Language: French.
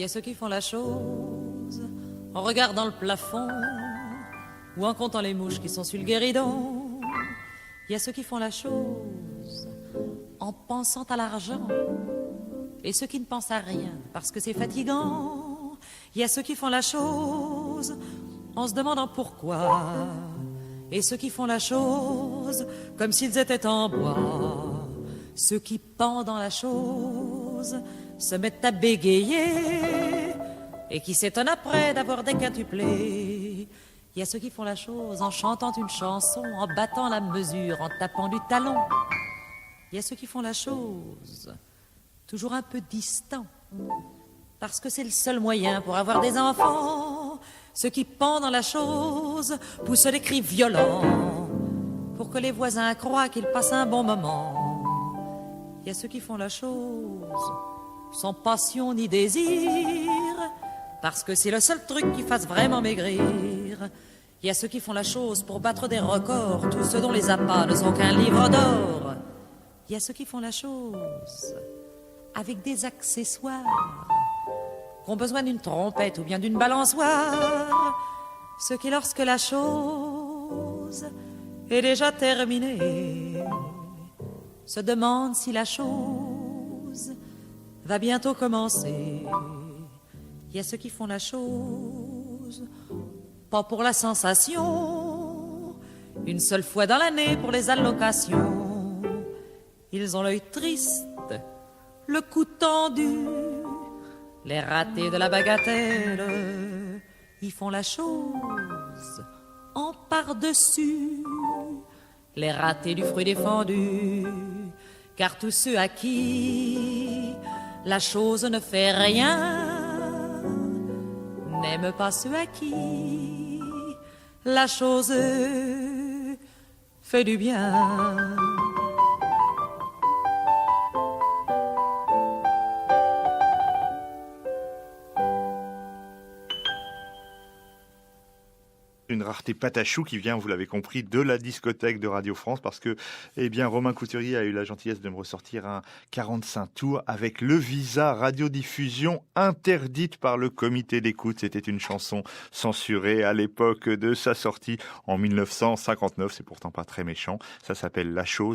a ceux qui font la chose en regardant le plafond ou en comptant les mouches qui sont sur le guéridon. Il y a ceux qui font la chose en pensant à l'argent et ceux qui ne pensent à rien parce que c'est fatigant. Il y a ceux qui font la chose en se demandant pourquoi et ceux qui font la chose comme s'ils étaient en bois. Ceux qui pendant la chose se mettent à bégayer et qui s'étonnent après d'avoir déquintuplé. Il y a ceux qui font la chose en chantant une chanson, en battant la mesure, en tapant du talon. Il y a ceux qui font la chose toujours un peu distant parce que c'est le seul moyen pour avoir des enfants. Ceux qui pendant la chose poussent des cris violents pour que les voisins croient qu'ils passent un bon moment. Il y a ceux qui font la chose sans passion ni désir parce que c'est le seul truc qui fasse vraiment maigrir. Il y a ceux qui font la chose pour battre des records, tous ceux dont les appâts ne sont qu'un livre d'or. Il y a ceux qui font la chose avec des accessoires, qui ont besoin d'une trompette ou bien d'une balançoire. Ceux qui, lorsque la chose est déjà terminée, se demandent si la chose va bientôt commencer. Il y a ceux qui font la chose pas pour la sensation, une seule fois dans l'année pour les allocations. Ils ont l'œil triste, le cou tendu, les ratés de la bagatelle. Ils font la chose en par-dessus, les ratés du fruit défendu. Car tous ceux à qui la chose ne fait rien n'aiment pas ceux à qui la chose fait du bien. Une rareté patachou qui vient, vous l'avez compris, de la discothèque de Radio France parce que, eh bien, Romain Couturier a eu la gentillesse de me ressortir un 45 tours avec le visa radiodiffusion interdite par le comité d'écoute. C'était une chanson censurée à l'époque de sa sortie en 1959. C'est pourtant pas très méchant. Ça s'appelle La Chose.